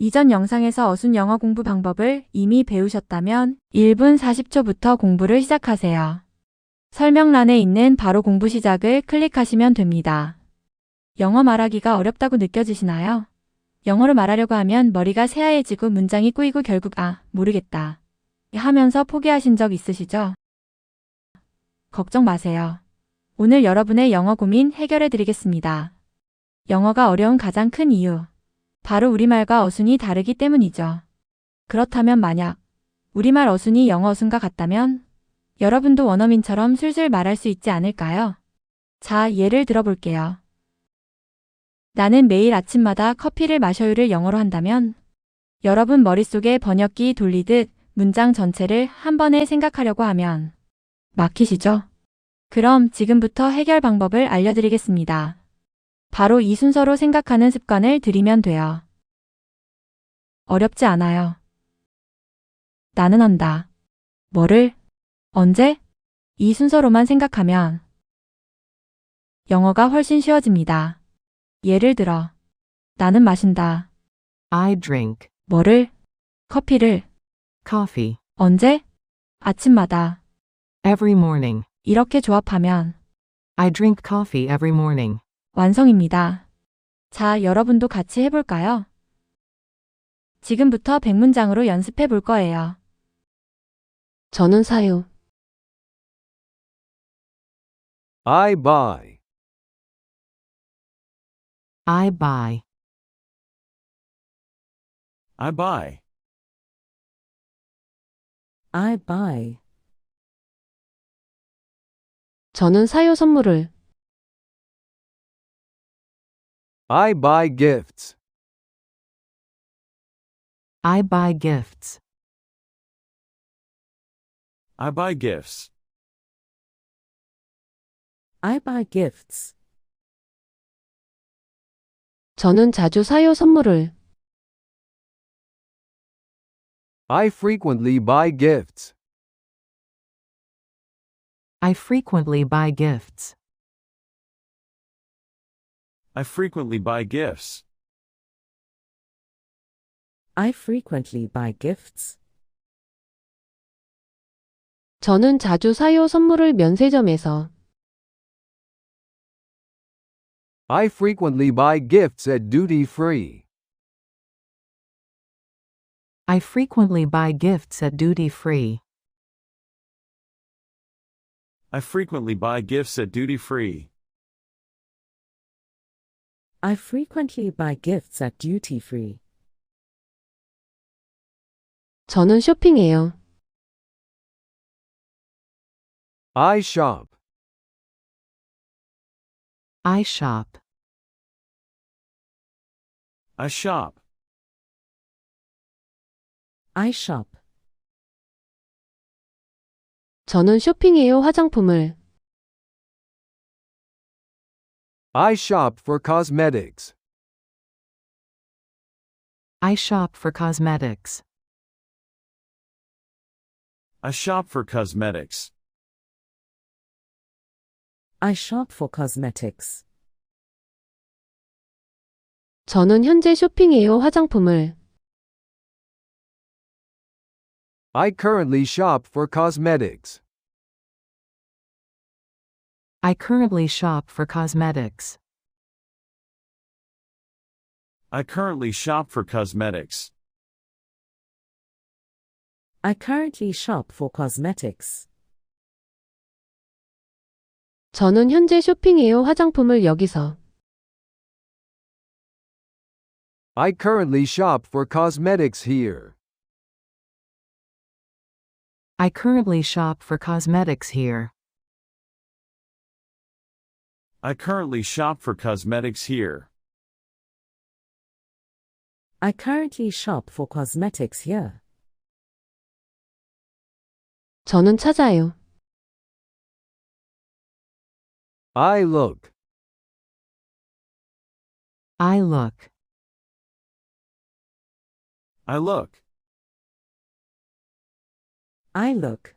이전 영상에서 어순 영어 공부 방법을 이미 배우셨다면 1분 40초부터 공부를 시작하세요. 설명란에 있는 바로 공부 시작을 클릭하시면 됩니다. 영어 말하기가 어렵다고 느껴지시나요? 영어로 말하려고 하면 머리가 새하얘지고 문장이 꼬이고 결국 모르겠다 하면서 포기하신 적 있으시죠? 걱정 마세요. 오늘 여러분의 영어 고민 해결해 드리겠습니다. 영어가 어려운 가장 큰 이유. 바로 우리말과 어순이 다르기 때문이죠. 그렇다면 만약 우리말 어순이 영어 어순과 같다면 여러분도 원어민처럼 술술 말할 수 있지 않을까요? 자, 예를 들어볼게요. 나는 매일 아침마다 커피를 마셔요를 영어로 한다면 여러분 머릿속에 번역기 돌리듯 문장 전체를 한 번에 생각하려고 하면 막히시죠? 그럼 지금부터 해결 방법을 알려드리겠습니다. 바로 이 순서로 생각하는 습관을 들이면 돼요. 어렵지 않아요. 나는 한다. 뭐를? 언제? 이 순서로만 생각하면 영어가 훨씬 쉬워집니다. 예를 들어, 나는 마신다. I drink 뭐를? 커피를. coffee 언제? 아침마다. every morning. 이렇게 조합하면 I drink coffee every morning. 완성입니다. 자, 여러분도 같이 해볼까요? 지금부터 100문장으로 연습해 볼 거예요. 저는 사요. I buy. I buy. I buy. I buy. 저는 사요 선물을. I buy gifts. I buy gifts. I buy gifts. I buy gifts. 저는 자주 사요 선물을. I frequently buy gifts. I frequently buy gifts. I frequently buy gifts. I frequently buy gifts. 저는 자주 사요 선물을 면세점에서. I frequently buy gifts at duty free. I frequently buy gifts at duty free. I frequently buy gifts at duty free. I frequently buy gifts at duty free. 저는 쇼핑해요. I shop. I shop. I shop. I shop. 저는 쇼핑해요 화장품을. I shop for cosmetics. I shop for cosmetics. I shop for cosmetics. I shop for cosmetics. 저는 현재 쇼핑해요 화장품을. I currently shop for cosmetics. I currently shop for cosmetics. I currently shop for cosmetics. I currently shop for cosmetics. 저는 현재 쇼핑해요 화장품을 여기서. I currently shop for cosmetics here. I currently shop for cosmetics here. I currently shop for cosmetics here. I currently shop for cosmetics here. 저는 찾아요. I look. I look. I look. I look.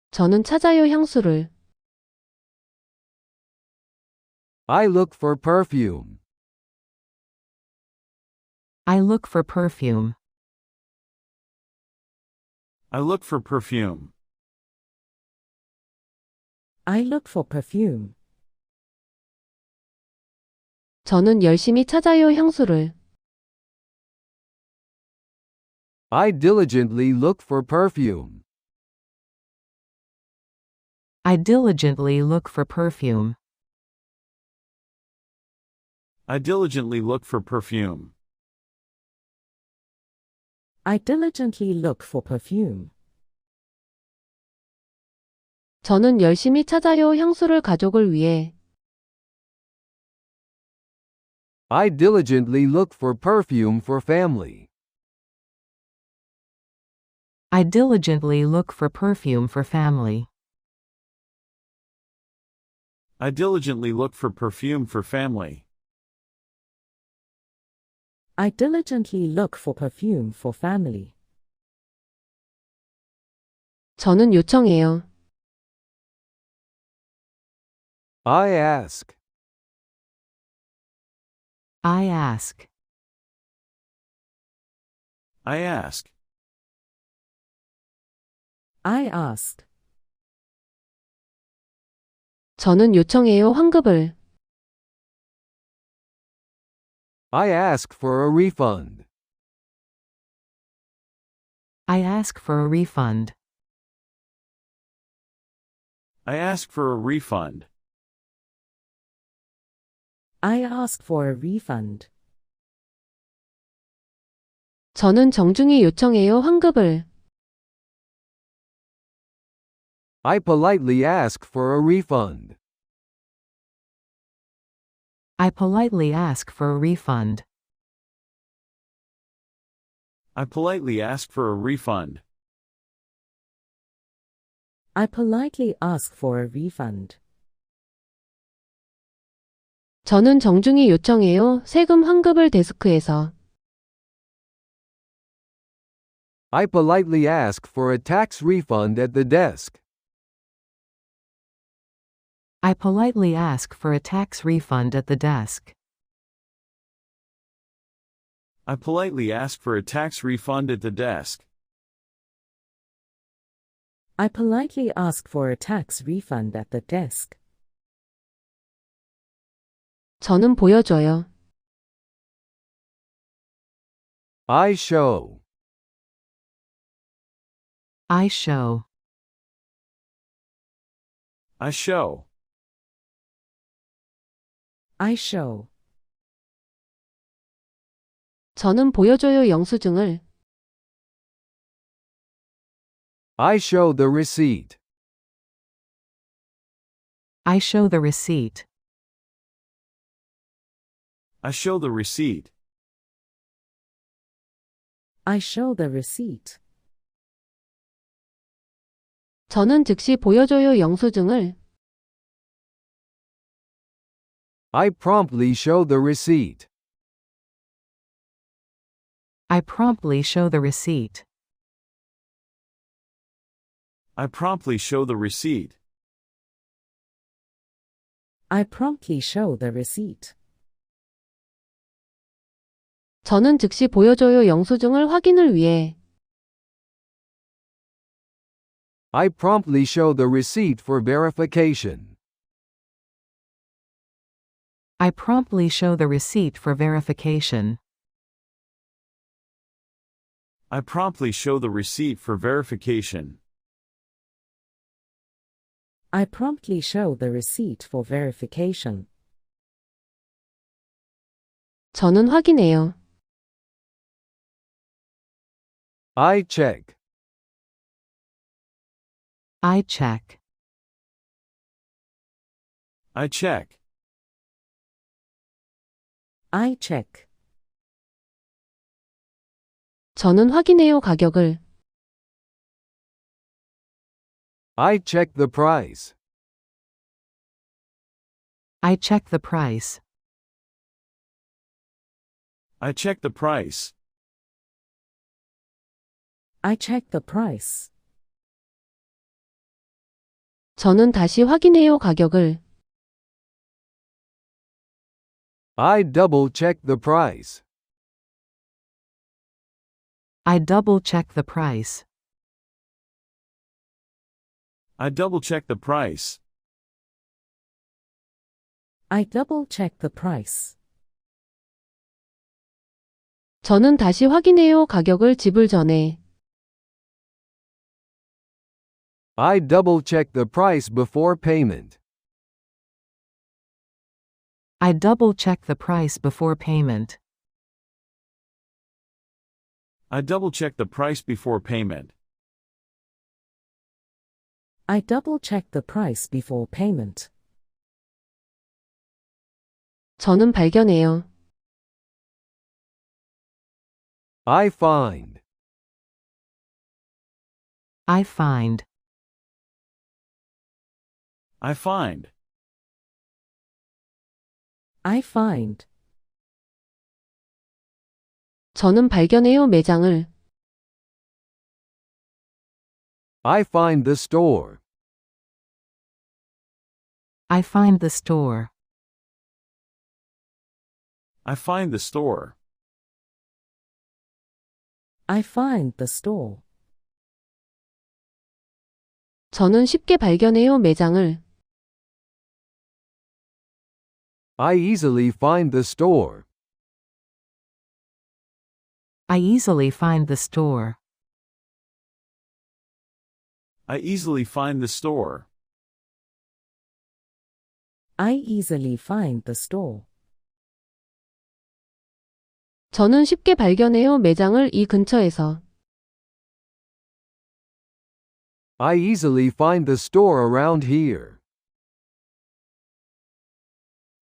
저는 찾아요 향수를. I look for perfume. I look for perfume. I look for perfume. I look for perfume. 저는 열심히 찾아요 향수를. I diligently look for perfume. I diligently look for perfume. I diligently look for perfume. I diligently look for perfume. 저는 열심히 찾아요 향수를 가족을 위해. I diligently look for perfume for family. I diligently look for perfume for family. I diligently look for perfume for family. I diligently look for perfume for family. 저는 요청해요. I ask. I ask. I ask. I ask. 저는 요청해요 환급을. I ask for a refund. I ask for a refund. I ask for a refund. I ask for a refund. 저는 정중히 요청해요 환급을. I politely ask for a refund. I politely ask for a refund. I politely ask for a refund. I politely ask for a refund. 저는 정중히 요청해요 세금 환급을 데스크에서. I politely ask for a tax refund at the desk. I politely ask for a tax refund at the desk. I politely ask for a tax refund at the desk. I politely ask for a tax refund at the desk. 저는 보여줘요. I show. I show. I show. I show. 저는 보여줘요 영수증을. I show the receipt. I show the receipt. I show the receipt. I show the receipt. 저는 즉시 보여줘요 영수증을. I promptly show the receipt. I promptly show the receipt. I promptly show the receipt. I promptly show the receipt. 저는 즉시 보여줘요 영수증을 확인을 위해. I promptly show the receipt for verification. I promptly show the receipt for verification. I promptly show the receipt for verification. I promptly show the receipt for verification. 저는 확인해요. I check. I check. I check. I check. 저는 확인해요 가격을. I check the price. I check the price. I check the price. I check the price. 저는 다시 확인해요 가격을. I double check the price. I double-check the price. I double-check the price. I double check the price. 저는 다시 확인해요. 가격을 지불 전에. I double check the price before payment. I double-check the price before payment. I double-check the price before payment. I double check the price before payment. 저는 발견해요. I find. I find. I find. I find. 저는 발견해요. 매장을. I find the store. I find the store. I find the store. I find the store. 저는 쉽게 발견해요. 매장을. I easily find the store. I easily find the store. I easily find the store. I easily find the store. 저는 쉽게 발견해요. 매장을 이 근처에서. I easily find the store around here.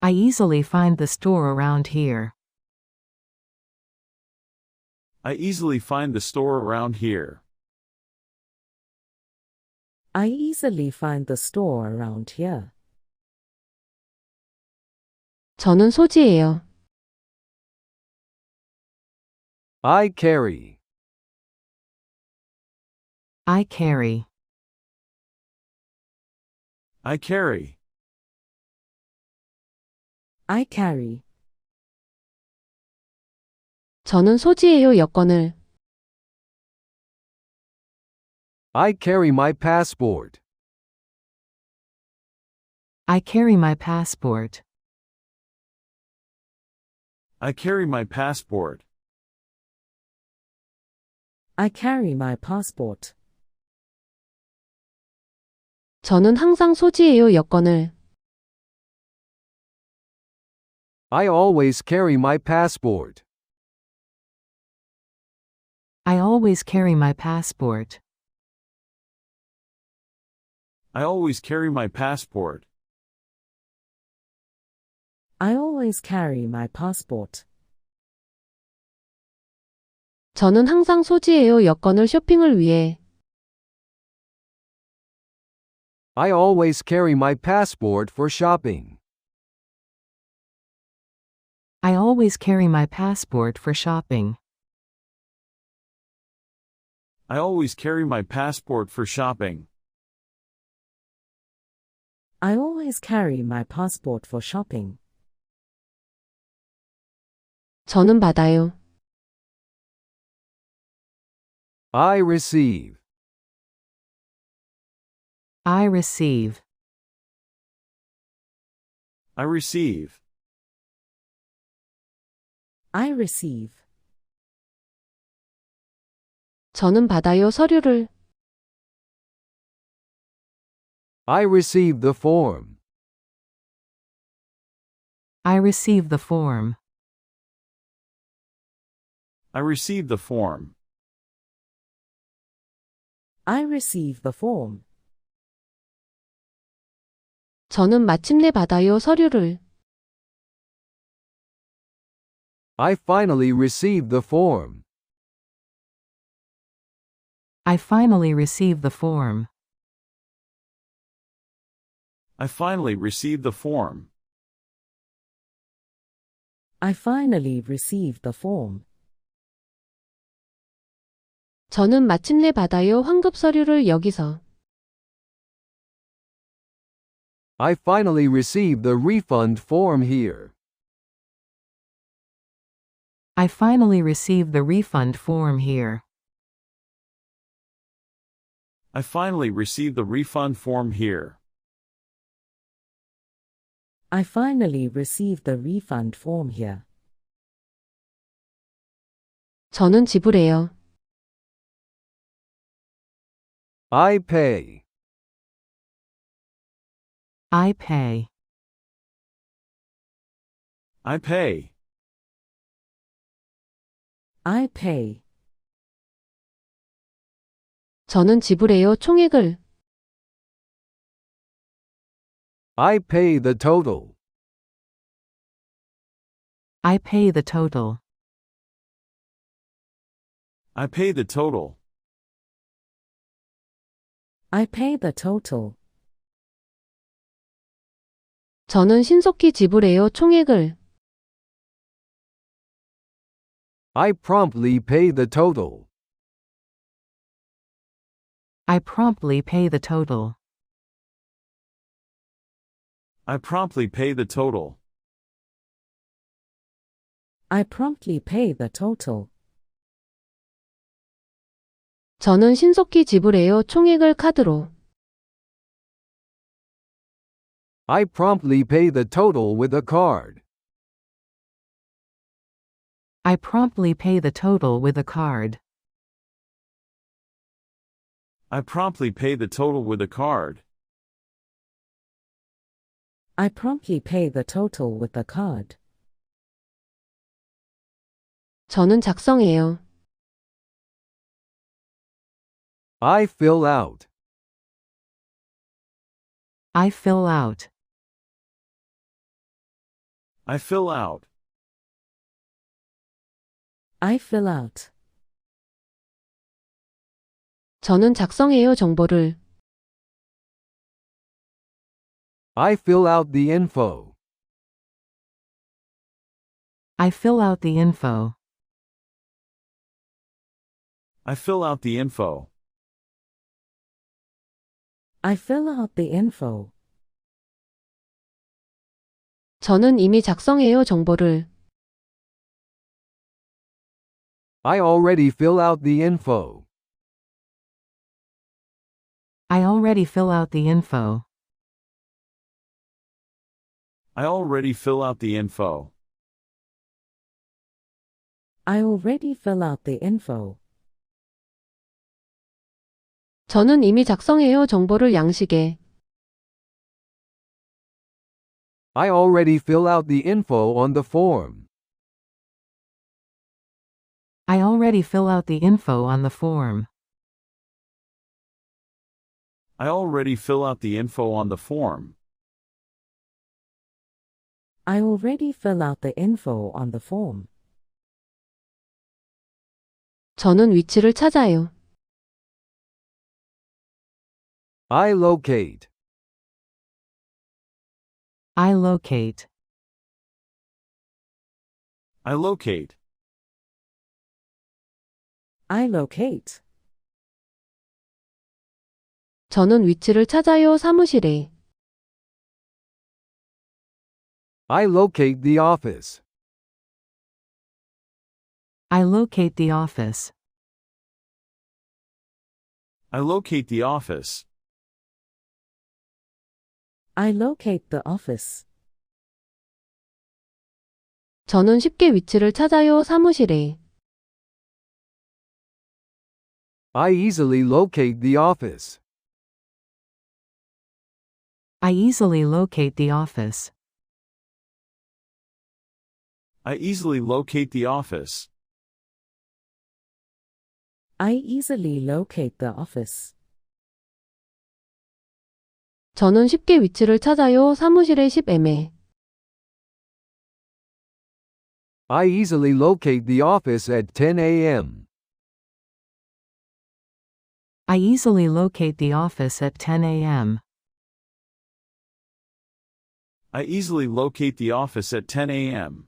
I easily find the store around here. I easily find the store around here. I easily find the store around here. 저는 소지해요. I carry. I carry. I carry. I carry. 저는 소지해요. 여권을. I carry my passport. I carry my passport. I carry my passport. I carry my passport. 저는 항상 소지해요. 여권을. I always carry my passport. I always carry my passport. I always carry my passport. I always carry my passport. 저는 항상 소지해요. 여권을 쇼핑을 위해. I always carry my passport for shopping. I always carry my passport for shopping. I always carry my passport for shopping. I always carry my passport for shopping. 저는 받아요. I receive. I receive. I receive. I receive. 저는 받아요. 서류를. I receive the form. I receive the form. I receive the form. I receive the form. 저는 마침내 받아요. 서류를. I finally received the form. I finally receive the form. I finally received the form. I finally received the form. 저는 마침내 받아요. 환급 서류를 여기서. I finally received the refund form here. I finally received the refund form here. I finally received the refund form here. I finally received the refund form here. 저는 지불해요. I pay. I pay. I pay. I pay. 저는 지불해요. 총액을. I pay the total. I pay the total. I pay the total. I pay the total. 저는 신속히 지불해요. 총액을. I promptly pay the total. I promptly pay the total. I promptly pay the total. I promptly pay the total. 저는 신속히 지불해요. 총액을 카드로. I promptly pay the total with a card. I promptly pay the total with a card. I promptly pay the total with a card. I promptly pay the total with the card. 저는 작성해요. I fill out. I fill out. I fill out. I fill out. 저는 작성해요. 정보를. I fill out the info. I fill out the info. I fill out the info. I fill out the info. 저는 이미 작성해요. 정보를. I already fill out the info. I already fill out the info. I already fill out the info. I already fill out the info. 저는 이미 작성해요. 정보를 양식에. I already fill out the info on the form. I already fill out the info on the form. I already fill out the info on the form. I already fill out the info on the form. 저는 위치를 찾아요. I locate. I locate. I locate. I locate. 저는 위치를 찾아요. 사무실에. I locate the office. I locate the office. I locate the office. I locate the office. 저는 쉽게 위치를 찾아요. 사무실에. I easily locate the office. I easily locate the office. I easily locate the office. I easily locate the office. 저는 쉽게 위치를 찾아요. 사무실의 10M. I easily locate the office at 10 a.m. I easily locate the office at 10 a.m. I easily locate the office at 10 a.m.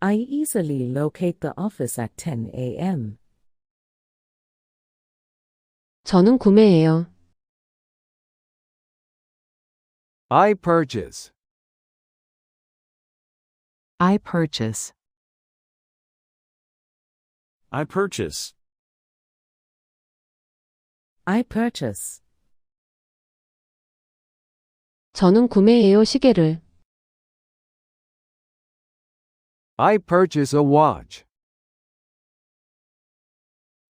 I easily locate the office at 10 a.m. 저는 구매해요. I purchase. I purchase. I purchase. I purchase. 저는 구매해요 시계를. I purchase a watch.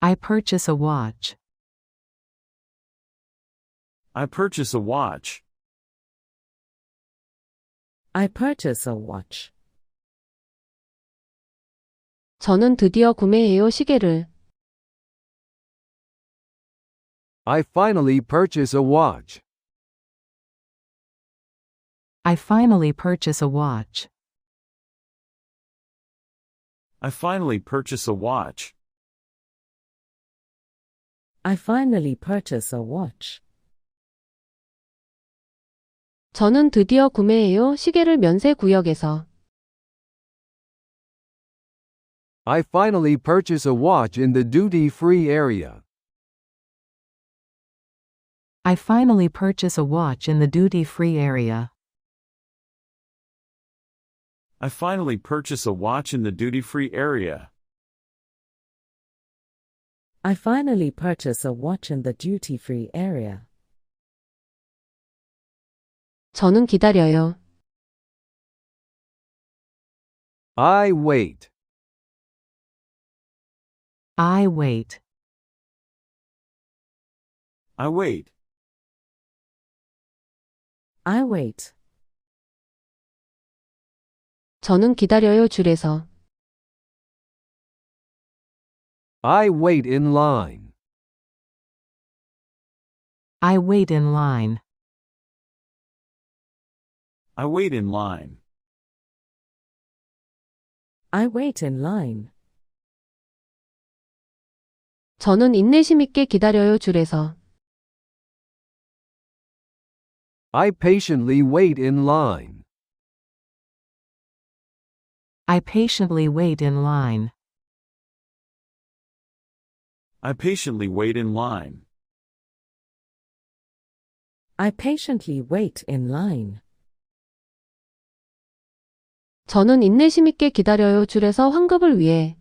I purchase a watch. I purchase a watch. I purchase a watch. 저는 드디어 구매해요 시계를. I finally purchase a watch. I finally purchase a watch. I finally purchase a watch. I finally purchase a watch. 저는 드디어 구매해요 시계를 면세 구역에서. I finally purchase a watch in the duty-free area. I finally purchase a watch in the duty-free area. I finally purchase a watch in the duty-free area. I finally purchase a watch in the duty-free area. 저는 기다려요. I wait. I wait. I wait. I wait. 저는 기다려요 줄에서. I wait in line. I wait in line. I wait in line. I wait in line. 저는 인내심 있게 기다려요 줄에서. I patiently wait in line. I patiently wait in line. I patiently wait in line. I patiently wait in line. 저는 인내심 있게 기다려요 줄에서 환급을 위해.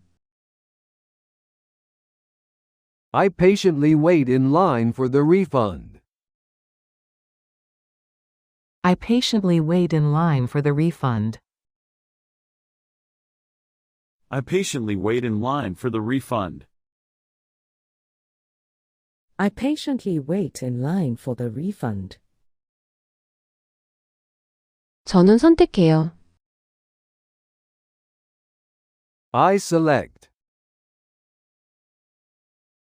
I patiently wait in line for the refund. I patiently wait in line for the refund. I patiently wait in line for the refund. I patiently wait in line for the refund. 저는 선택해요. I select.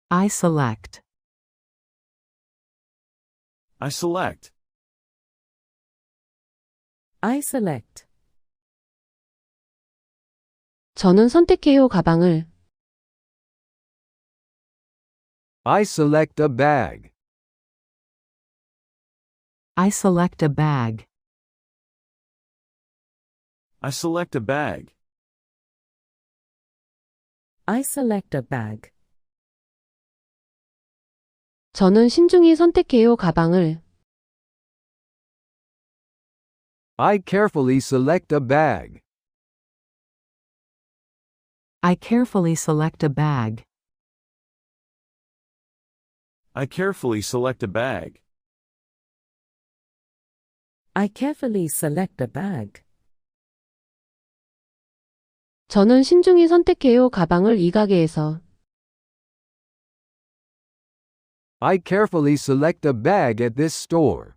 I select. I select. I select. 저는 선택해요 가방을. I select a bag. I select a bag. I select a bag. I select a bag. 저는 신중히 선택해요 가방을. I carefully select a bag. I carefully select a bag. I carefully select a bag. I carefully select a bag. 저는 신중히 선택해요 가방을 이 가게에서. I carefully select a bag at this store.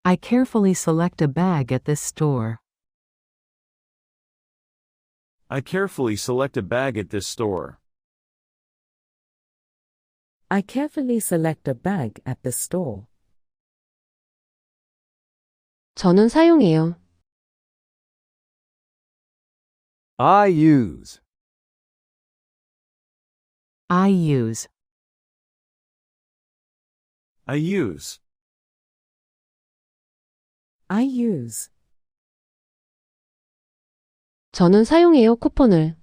I carefully select a bag at this store. I carefully select a bag at this store. I carefully select a bag at the store. 저는 사용해요. I use. I use. I use. I use. 저는 사용해요 쿠폰을.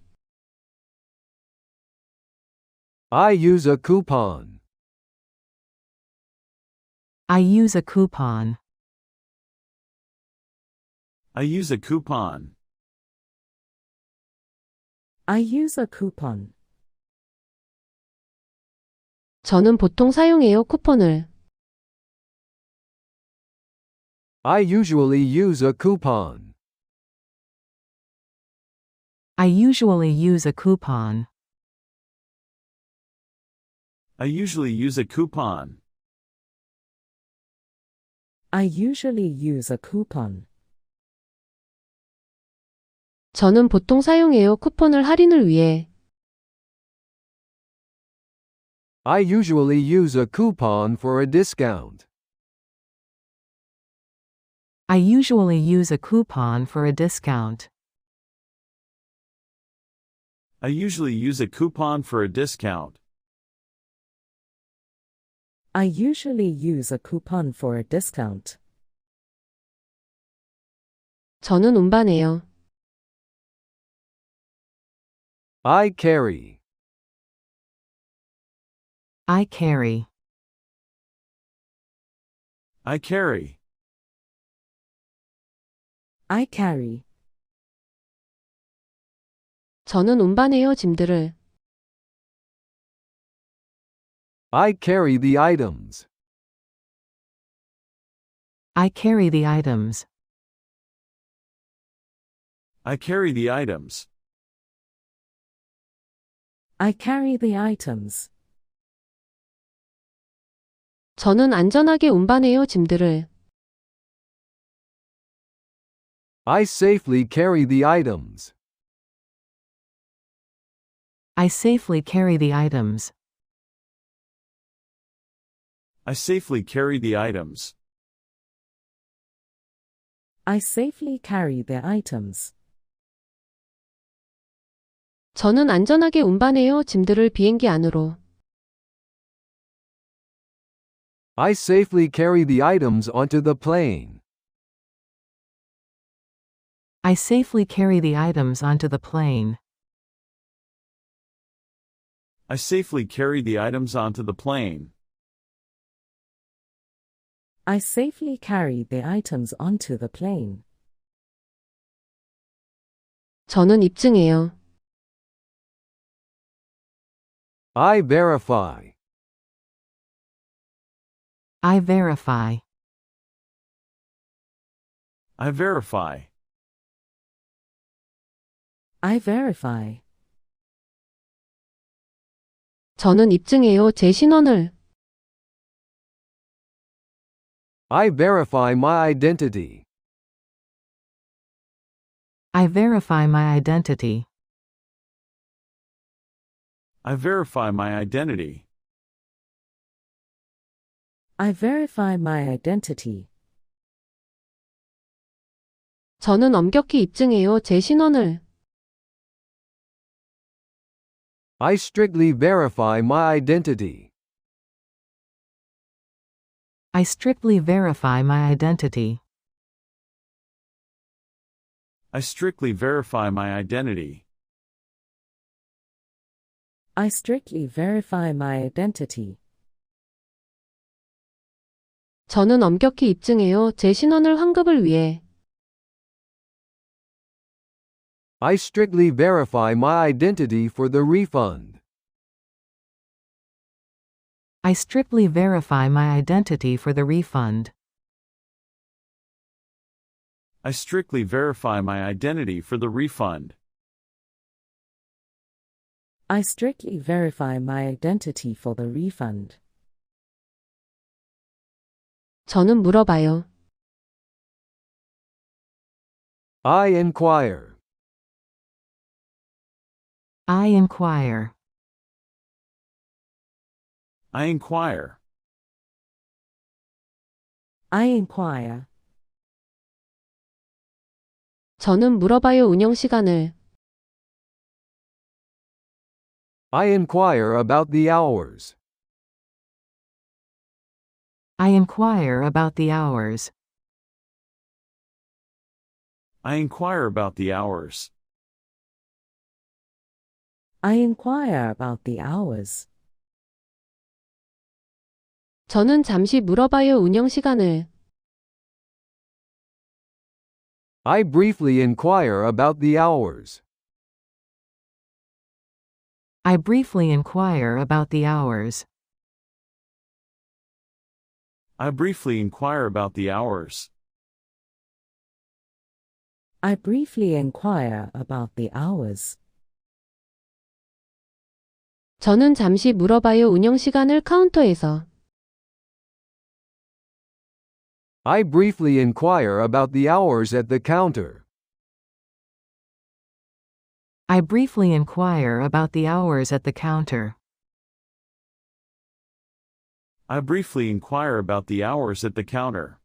I use a coupon. I use a coupon. I use a coupon. I use a coupon. 저는 보통 사용해요, 쿠폰을. I usually use a coupon. I usually use a coupon. I usually use a coupon. I usually use a coupon. 저는 보통 사용해요, 쿠폰을 할인을 위해. I usually use a coupon for a discount. I usually use a coupon for a discount. I usually use a coupon for a discount. I usually use a coupon for a discount. 저는 운반해요. I carry. I carry. I carry. I carry. 저는 운반해요, 짐들을. I carry the items. I carry the items. I carry the items. I carry the items. 저는 안전하게 운반해요, 짐들을. I safely carry the items. I safely carry the items. I safely carry the items. I safely carry the items. 저는 안전하게 운반해요, 짐들을 비행기 안으로. I safely carry the items onto the plane. I safely carry the items onto the plane. I safely carry the items onto the plane. I safely carry the items onto the plane. 저는 입증해요. I verify. I verify. I verify. I verify. 저는 입증해요, 제 신원을. I verify my identity. I verify my identity. I verify my identity. I verify my identity. 저는 엄격히 입증해요, 제 신원을. I strictly verify my identity. I strictly verify my identity. I strictly verify my identity. I strictly verify my identity. 저는 엄격히 입증해요, 제 신원을 환급을 위해. I strictly verify my identity for the refund. I strictly verify my identity for the refund. I strictly verify my identity for the refund. I strictly verify my identity for the refund. 저는 물어봐요. I inquire. I inquire. I inquire. I inquire. 저는 물어봐요, 운영 시간을. I inquire about the hours. I inquire about the hours. I inquire about the hours. I inquire about the hours. 저는 잠시 물어봐요, 운영 시간을. I briefly inquire about the hours. I briefly inquire about the hours. I briefly inquire about the hours. I briefly inquire about the hours. 저는 잠시 물어봐요. 운영 시간을 카운터에서. I briefly inquire about the hours at the counter. I briefly inquire about the hours at the counter. I briefly inquire about the hours at the counter.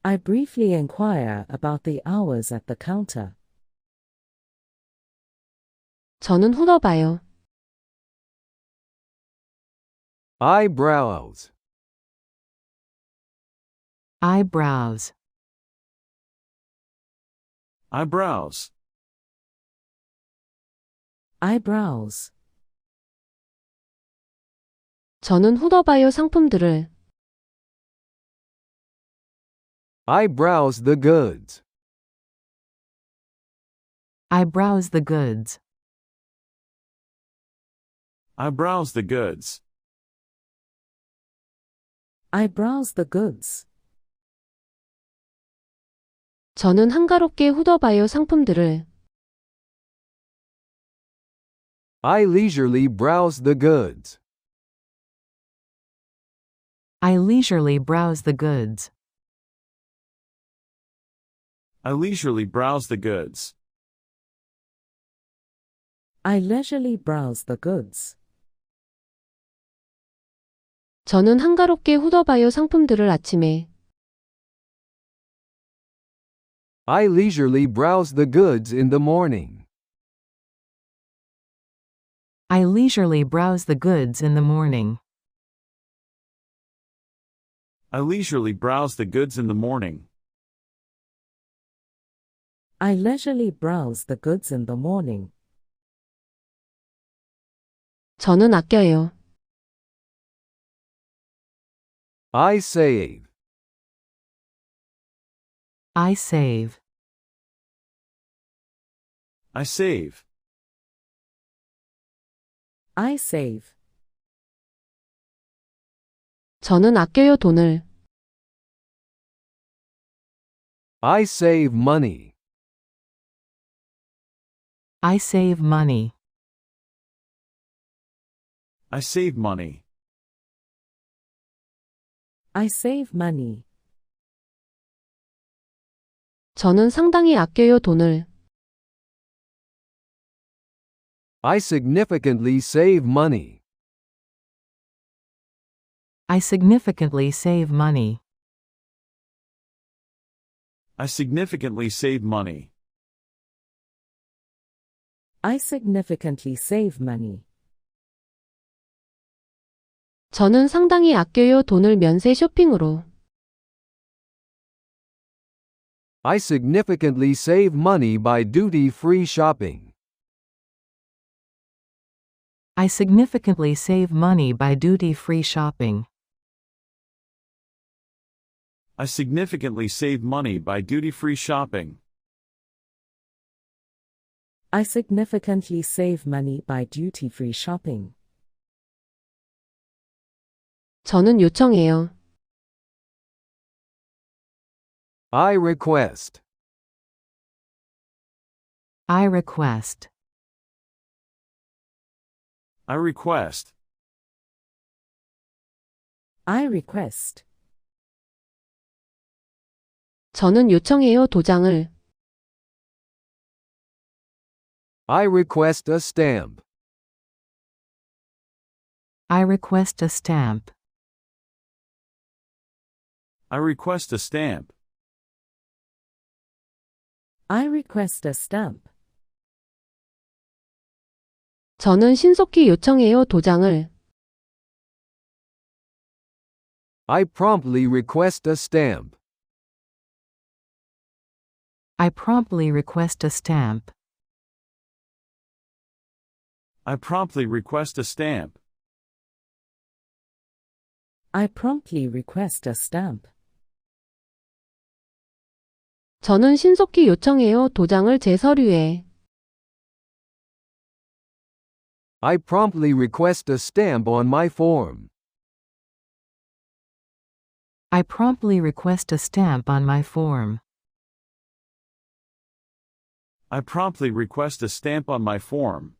I briefly inquire about the hours at the counter. 저는 훑어봐요. I browse. I browse. I browse. I browse. 저는 훑어봐요. 상품들을. I browse the goods. I browse the goods. I browse the goods. I browse the goods. 저는 한가롭게 훑어봐요. 상품들을. I leisurely browse the goods. I leisurely browse the goods. I leisurely browse the goods. I leisurely browse the goods. 저는 한가롭게 훑어봐요. 상품들을 아침에. I leisurely browse the goods in the morning. I leisurely browse the goods in the morning. I leisurely browse the goods in the morning. I leisurely browse the goods in the morning. 저는 아껴요. I save. I save. I save. I save. 저는 아껴요. 돈을. I save money. I save money. I save money. I save money. 저는 상당히 아껴요. 돈을. I significantly save money. I significantly save money. I significantly save money. I significantly save money. 저는 상당히 아껴요. 돈을 면세 쇼핑으로. I significantly save money by duty-free shopping. I significantly save money by duty-free shopping. I significantly save money by duty-free shopping. I significantly save money by duty-free shopping. 저는 요청해요. I request. I request. I request. I request. 저는 요청해요. 도장을. I request a stamp. I request a stamp. I request a stamp. I request a stamp. 저는 신속히 요청해요. 도장을. I promptly request a stamp. I promptly request a stamp. I promptly request a stamp. I promptly request a stamp. 저는 신속히 요청해요. 도장을 제 서류에. I promptly request a stamp on my form. I promptly request a stamp on my form. I promptly request a stamp on my form.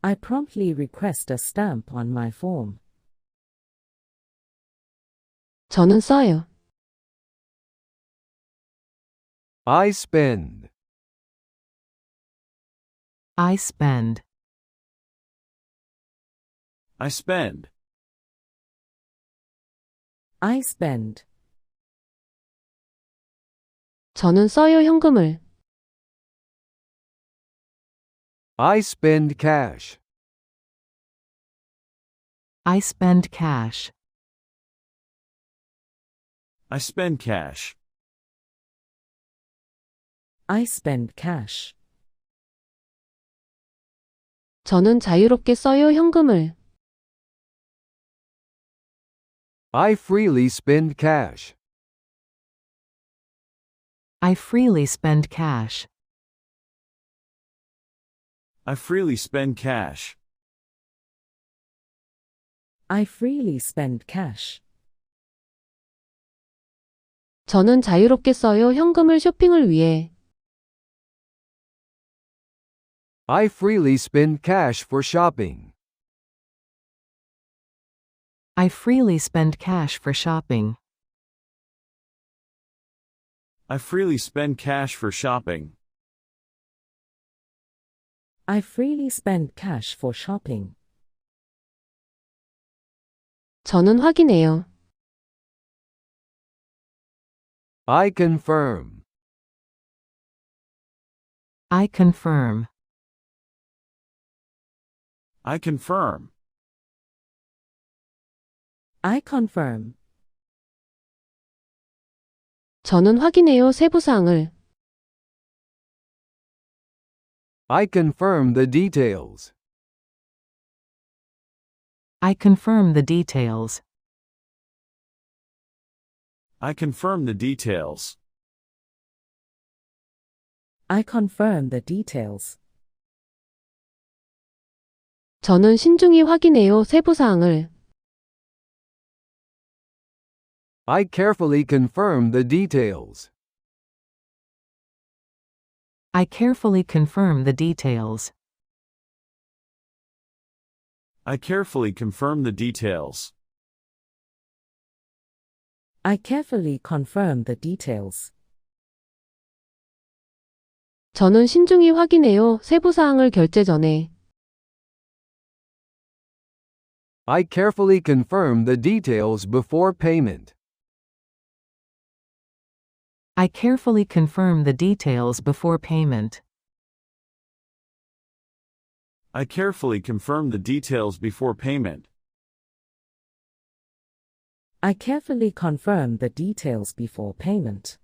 I promptly request a stamp on my form. 저는 써요. I spend. I spend. I spend. I spend. 저는 써요 현금을. I spend cash. I spend cash. I spend cash. I spend cash. 저는 자유롭게 써요 현금을. I freely spend cash. I freely spend cash. I freely spend cash. I freely spend cash. 저는 자유롭게 써요 현금을 쇼핑을 위해. I freely spend cash for shopping. I freely spend cash for shopping. I freely spend cash for shopping. I freely spend cash for shopping. 저는 확인해요. I confirm. I confirm. I confirm. I confirm. 저는 확인해요 세부사항을. I confirm the details. I confirm the details. I confirm the details. I confirm the details. 저는 신중히 확인해요 세부사항을. I carefully confirm the details. I carefully confirm the details. I carefully confirm the details. I carefully confirm the details. 저는 신중히 확인해요 세부사항을 결제 전에. I carefully confirm the details before payment. I carefully confirm the details before payment. I carefully confirm the details before payment. I carefully confirm the details before payment.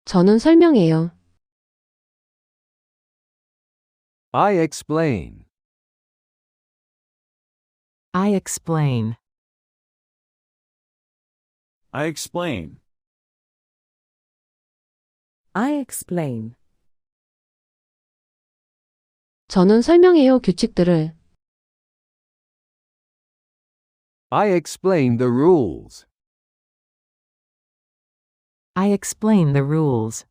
저는 설명해요. I explain. I explain. I explain. I explain. 저는 설명해요 규칙들을. I explain the rules. I explain the rules.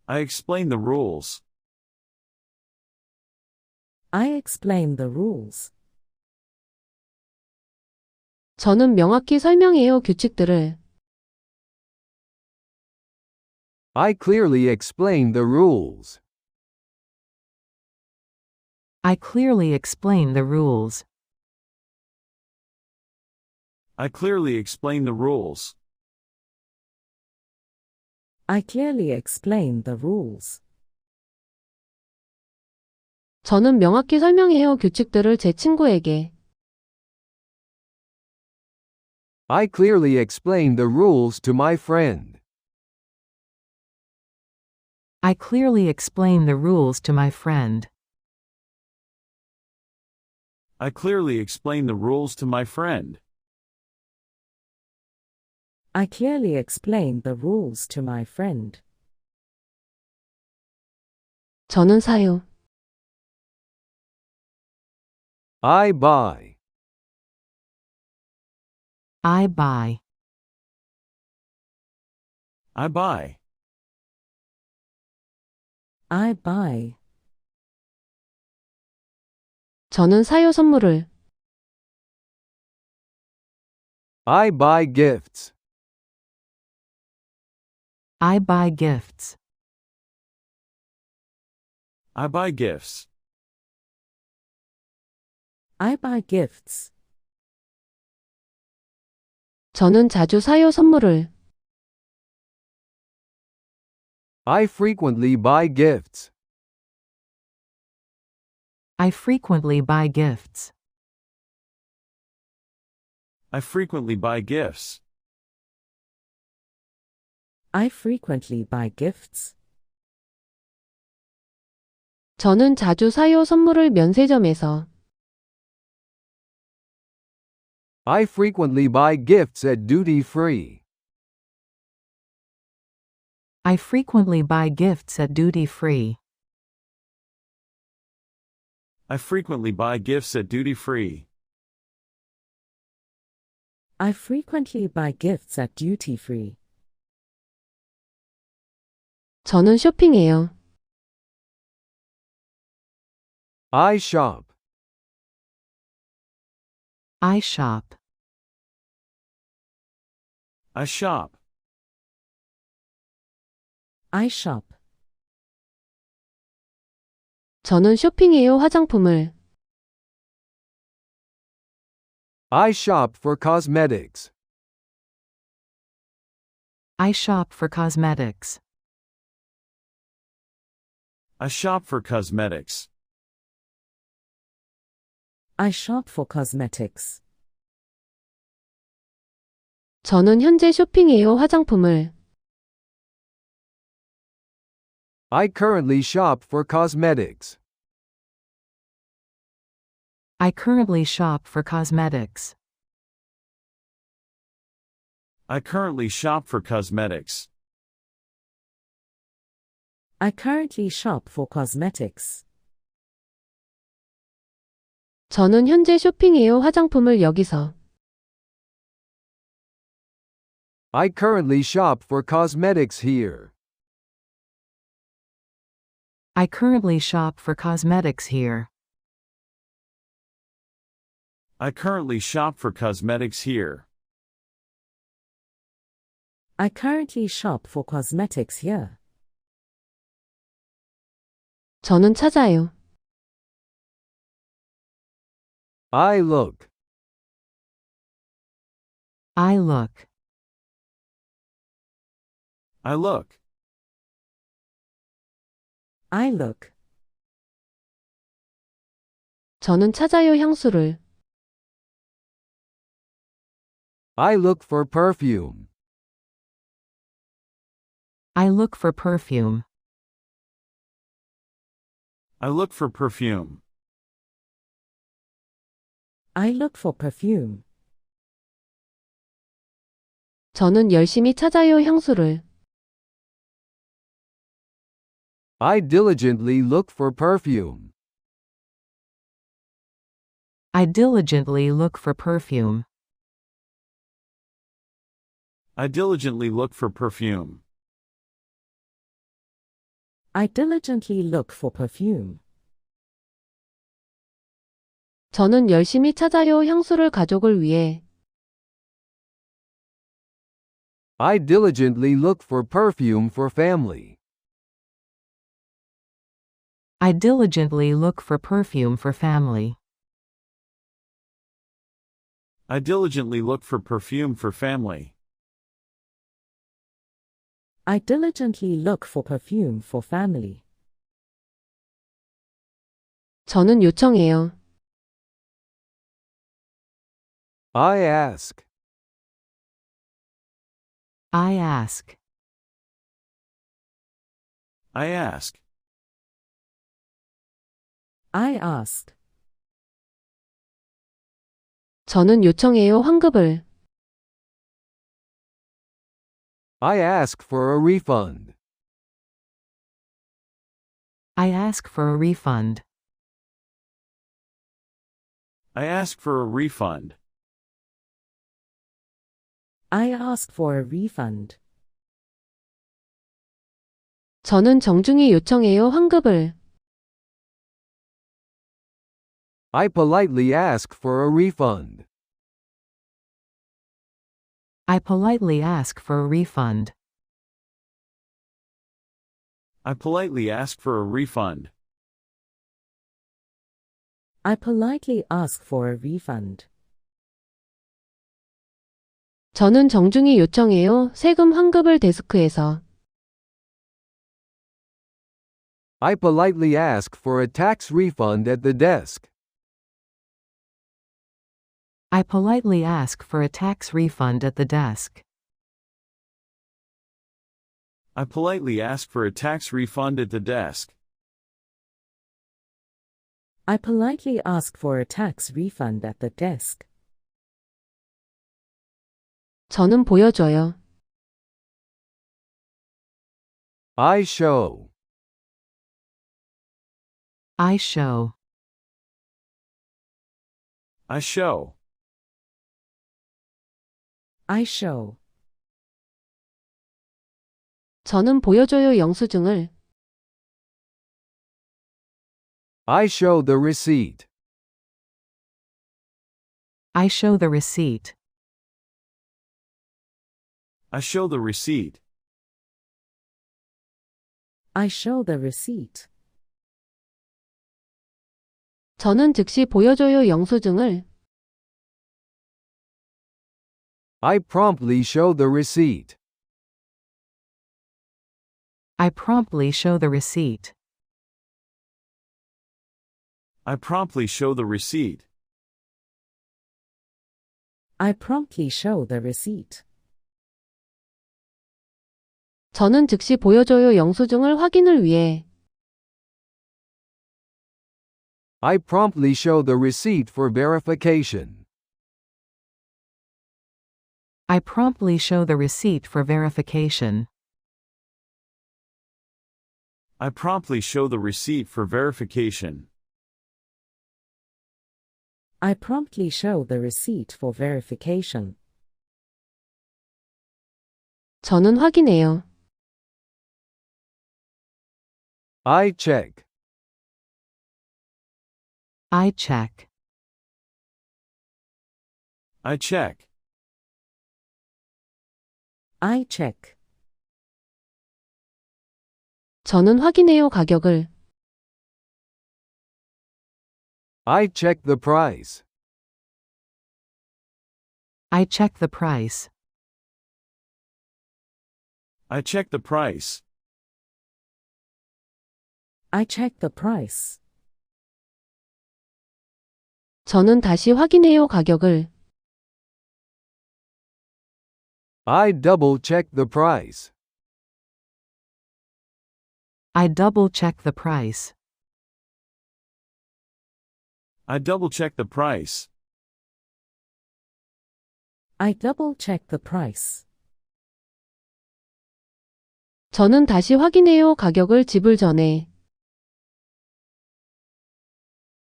I explain the rules. I explain the rules. 저는 명확히 설명해요 규칙들을. I clearly explain the rules. I clearly explain the rules. I clearly explain the rules. I clearly explain the rules. 저는 명확히 설명해요 규칙들을 제 친구에게. I clearly explain the rules to my friend. I clearly explain the rules to my friend. I clearly explain the rules to my friend. I clearly explain the rules to my friend. 저는 사요. I buy. I buy. I buy. I buy. 저는 사요 선물을. I buy gifts. I buy gifts. I buy gifts. I buy gifts. 저는 자주 사요 선물을. I frequently buy gifts. I frequently buy gifts. I frequently buy gifts. I frequently buy gifts. 저는 자주 사요 선물을 면세점에서. I frequently buy gifts at duty free. I frequently buy gifts at duty free. I frequently buy gifts at duty free. I frequently buy gifts at duty free. 저는 쇼핑해요. I shop. I shop. I shop. I shop. 저는 쇼핑해요 화장품을. I shop for cosmetics. I shop for cosmetics. I shop for cosmetics. I shop for cosmetics. 저는 현재 쇼핑해요 화장품을. I currently shop for cosmetics. I currently shop for cosmetics. I currently shop for cosmetics. I currently shop for cosmetics. 저는 현재 쇼핑해요 화장품을 여기서. I currently shop for cosmetics here. I currently shop for cosmetics here. I currently shop for cosmetics here. I currently shop for cosmetics here. 저는 찾아요. I look. I look. I look. I look. 저는 찾아요 향수를. I look for perfume. I look for perfume. I look for perfume. I look for perfume. 저는 열심히 찾아요 향수를. I diligently look for perfume. I diligently look for perfume. I diligently look for perfume. I diligently look for perfume. 저는 열심히 찾아요 향수를 가족을 위해. I diligently look for perfume for family. I diligently look for perfume for family. I diligently look for perfume for family. I diligently look for perfume for family. 저는 요청해요. I ask. I ask. I ask. I ask. 저는 요청해요 환급을. I ask for a refund. I ask for a refund. I ask for a refund. I ask for a refund. 저는 정중히 요청해요. 환급을. I politely ask for a refund. I politely ask for a refund. I politely ask for a refund. I politely ask for a refund. 저는 정중히 요청해요. 세금 환급을 데스크에서. I politely ask for a tax refund at the desk. I politely ask for a tax refund at the desk. I politely ask for a tax refund at the desk. I politely ask for a tax refund at the desk. 저는 보여줘요. I show. I show. I show. I show. 저는 보여줘요. 영수증을. I show the receipt. I show the receipt. I show the receipt. I show the receipt. 저는 즉시 보여줘요. 영수증을. I promptly show the receipt. I promptly show the receipt. I promptly show the receipt. I promptly show the receipt. 저는 즉시 보여줘요. 영수증을 확인을 위해. I promptly show the receipt for verification. I promptly show the receipt for verification. I promptly show the receipt for verification. I promptly show the receipt for verification. 저는 확인해요. I check. I check. I check. I check. 저는 확인해요. 가격을. I check the price. I check the price. I check the price. I check the price. 저는 다시 확인해요. 가격을. I double check the price. I double check the price. I double check the price. I double check the price. 저는 다시 확인해요. 가격을 지불 전에.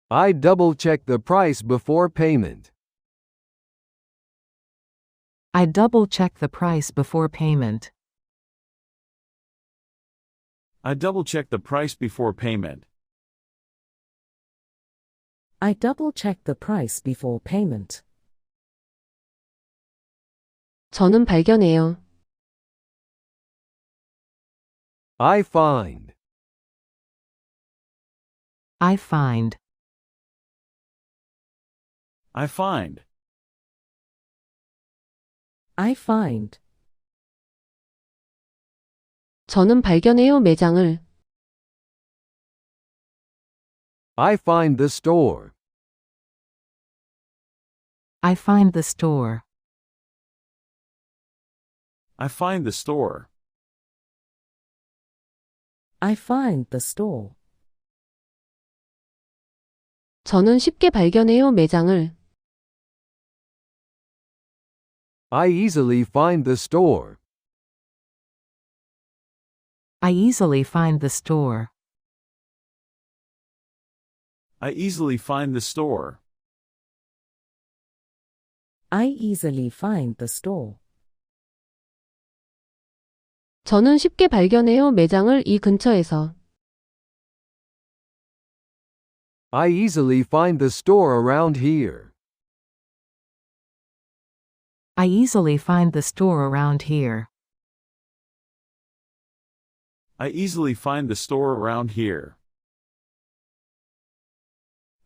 I double check the price before payment. I double check the price before payment. I double check the price before payment. I double check the price before payment. 저는 발견해요. I find. I find. I find. I find. 저는 발견해요. 매장을. I find the store. I find the store. I find the store. I find the store. 저는 쉽게 발견해요. 매장을. I easily find the store. I easily find the store. I easily find the store. I easily find the store. 저는 쉽게 발견해요. 매장을 이 근처에서. I easily find the store around here. I easily find the store around here. I easily find the store around here.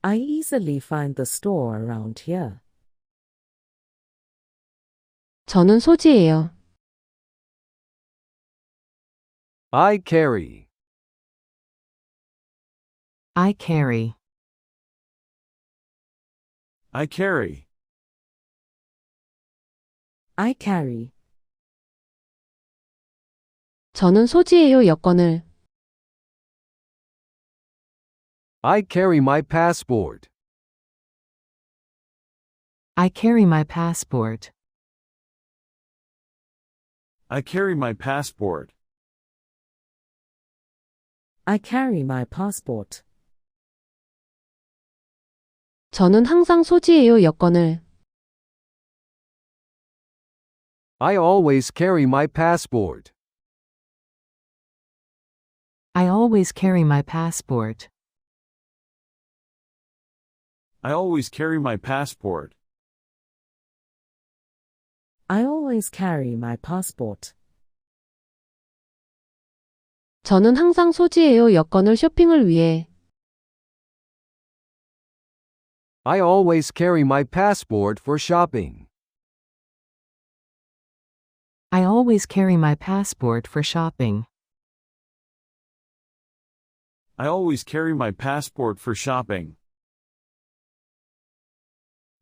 I easily find the store around here. 저는 소지해요. I carry. I carry. I carry. I carry. 저는 소지해요. 여권을. I carry my passport. I carry my passport. I carry my passport. I carry my passport. 저는 항상 소지해요. 여권을. I always carry my passport. I always carry my passport. I always carry my passport. I always carry my passport. 저는 항상 소지해요. 여권을 쇼핑을 위해. I always carry my passport for shopping. I always carry my passport for shopping. I always carry my passport for shopping.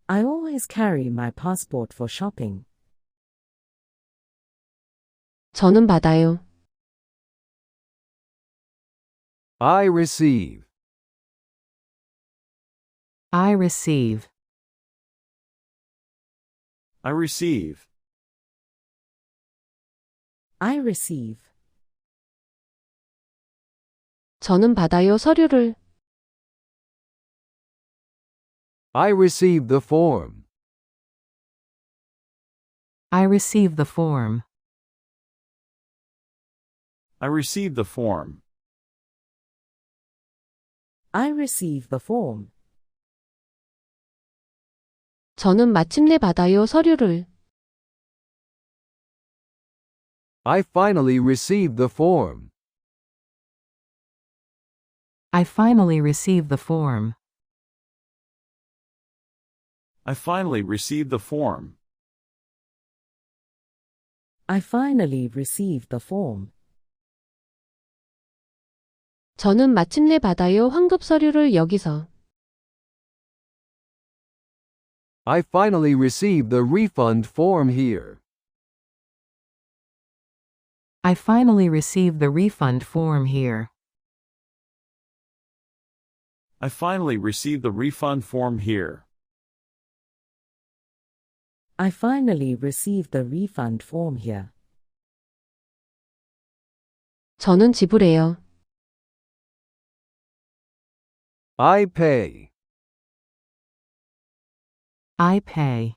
I always carry my passport for shopping. 저는 받아요. I receive. I receive. I receive. I receive. 저는 받아요. 서류를. I receive the form. I receive the form. I receive the form. I receive the form. 저는 마침내 받아요. 서류를. I finally received the form. I finally receive the form. I finally received the form. I finally received the form. 저는 마침내 받아요. 환급 서류를 여기서. I finally received the refund form here. I finally received the refund form here. I finally received the refund form here. I finally received the refund form here. 저는 지불해요. I pay. I pay.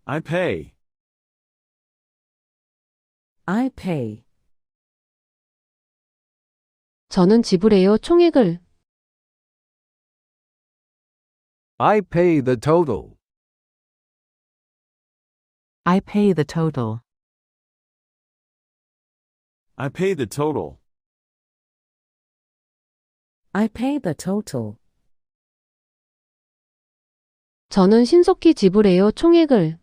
I pay. I pay. 저는 지불해요. 총액을. I pay the total. I pay the total. I pay the total. I pay the total. 저는 신속히 지불해요. 총액을.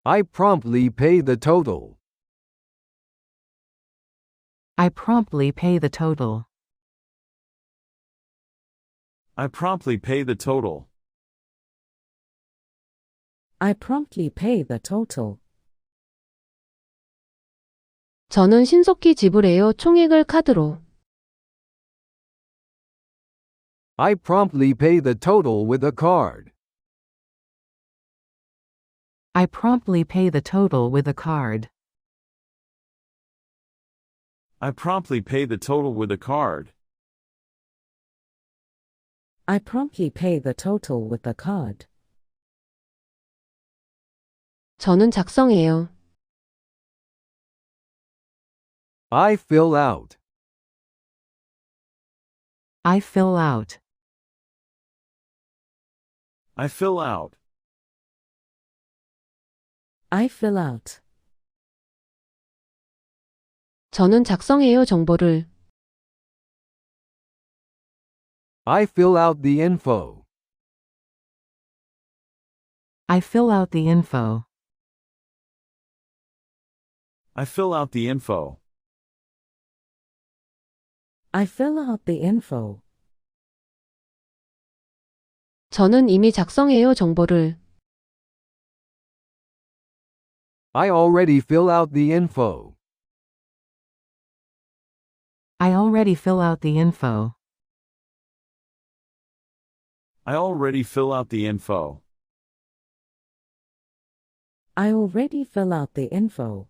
I promptly pay the total. I promptly pay the total. I promptly pay the total. I promptly pay the total. 저는 신속히 지불해요. 총액을 카드로. I promptly pay the total with a card. I promptly pay the total with a card. I promptly pay the total with a card. I promptly pay the total with the card. 저는 작성해요. I fill out. I fill out. I fill out. I fill out. 저는 작성해요 정보를. I fill out the info. I fill out the info. I fill out the info. I fill out the info. 저는 이미 작성해요 정보를. I already fill out the info. I already fill out the info. I already fill out the info. I already fill out the info.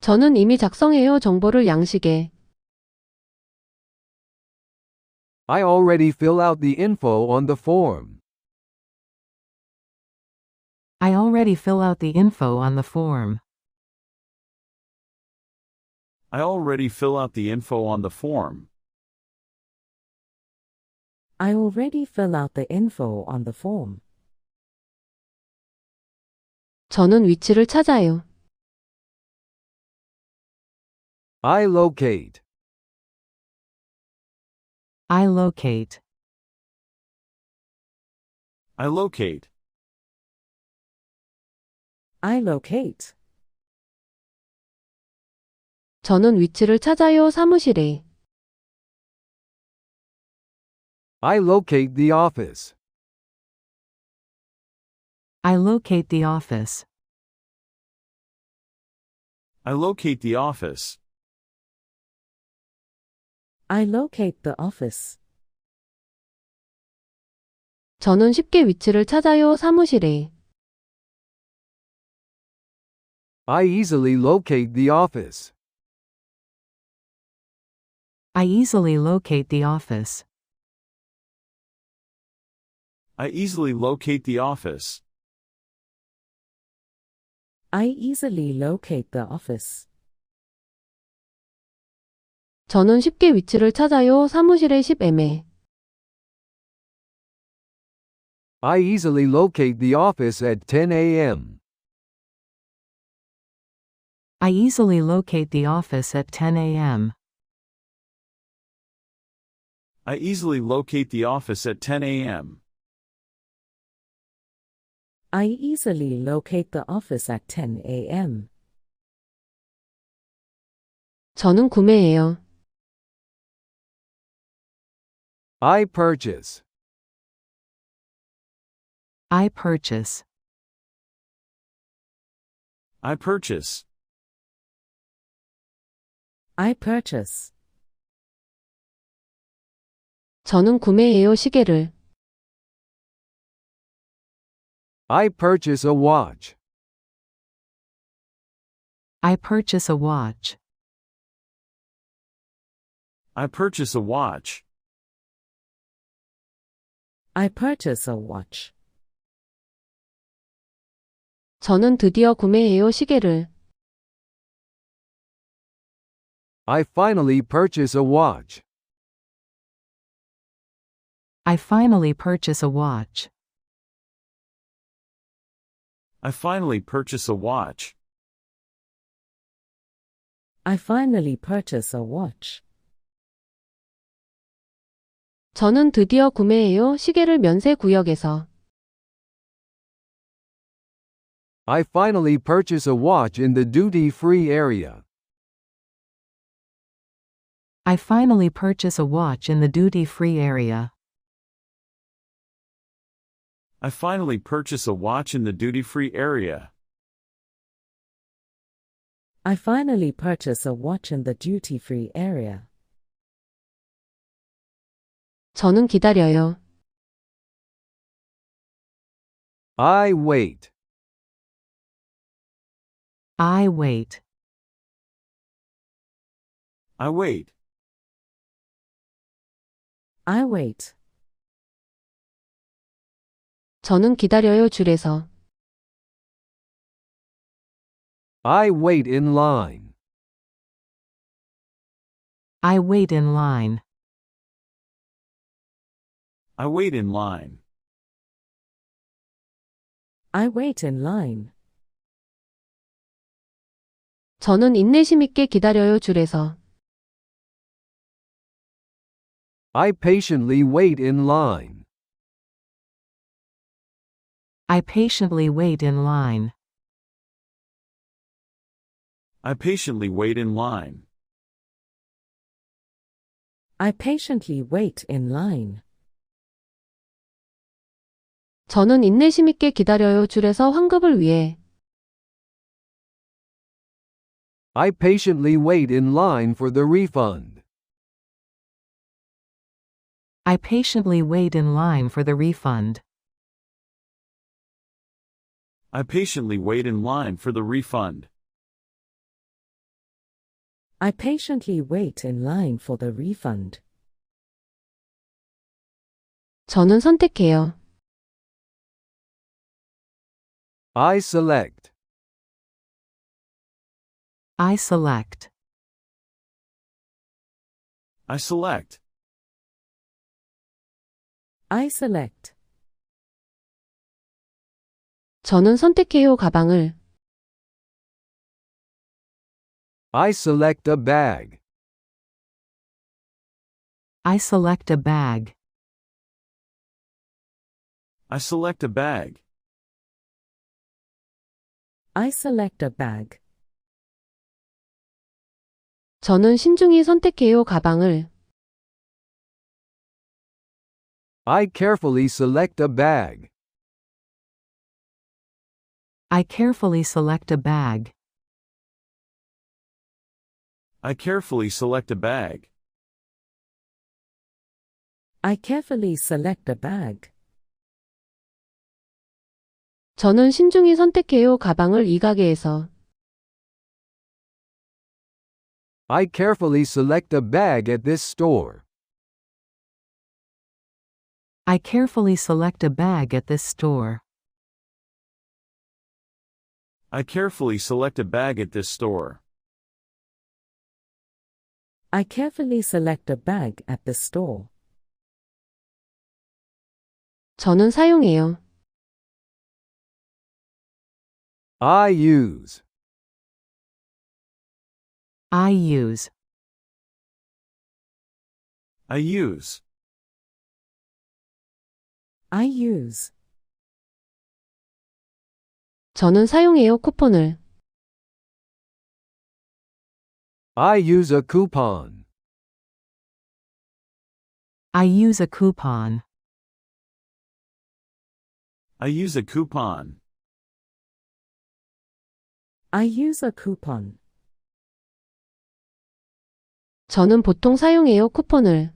저는 이미 작성해요 정보를 양식에. I already fill out the info on the form. I already fill out the info on the form. I already fill out the info on the form. I already fill out the info on the form. 저는 위치를 찾아요. I locate. I locate. I locate. I locate. 저는 위치를 찾아요 사무실에. I locate the office. I locate the office. I locate the office. I locate the office. 저는 쉽게 위치를 찾아요 사무실에. I easily locate the office. I easily locate the office. I easily locate the office. I easily locate the office. 저는 쉽게 위치를 찾아요 사무실의 10M에. I easily locate the office at 10 a.m. I easily locate the office at 10 a.m. I easily locate the office at 10 a.m. I easily locate the office at 10 a.m. 저는 구매해요. I purchase. I purchase. I purchase. I purchase. 저는 구매해요 시계를. I purchase a watch. I purchase a watch. I purchase a watch. I purchase a watch. 저는 드디어 구매해요 시계를. I finally purchase a watch. I finally purchase a watch. I finally purchase a watch. I finally purchase a watch. 저는 드디어 구매해요 시계를 면세 구역에서. I finally purchase a watch in the duty-free area. I finally purchase a watch in the duty-free area. I finally purchase a watch in the duty-free area. I finally purchase a watch in the duty-free area. 저는 기다려요. I wait. I wait. I wait. I wait. 저는 기다려요 줄에서. I wait in line. I wait in line. I wait in line. I wait in line. 저는 인내심 있게 기다려요 줄에서. I patiently wait in line. I patiently wait in line. I patiently wait in line. I patiently wait in line. 저는 인내심 있게 기다려요 줄에서 환급을 위해. I patiently wait in line for the refund. I patiently wait in line for the refund. I patiently wait in line for the refund. I patiently wait in line for the refund. 저는 선택해요. I select. I select. I select. I select. 저는 선택해요 가방을. I select a bag. I select a bag. I select a bag. I select a bag. 저는 신중히 선택해요 가방을. I carefully select a bag. I carefully select a bag. I carefully select a bag. I carefully select a bag. 저는 신중히 선택해요 가방을 이 가게에서. I carefully select a bag at this store. I carefully select a bag at this store. I carefully select a bag at this store. I carefully select a bag at the store. 저는 사용해요. I use. I use. I use. I use. 저는 사용해요 쿠폰을. I use a coupon. I use a coupon. I use a coupon. I use a coupon. 저는 보통 사용해요 쿠폰을.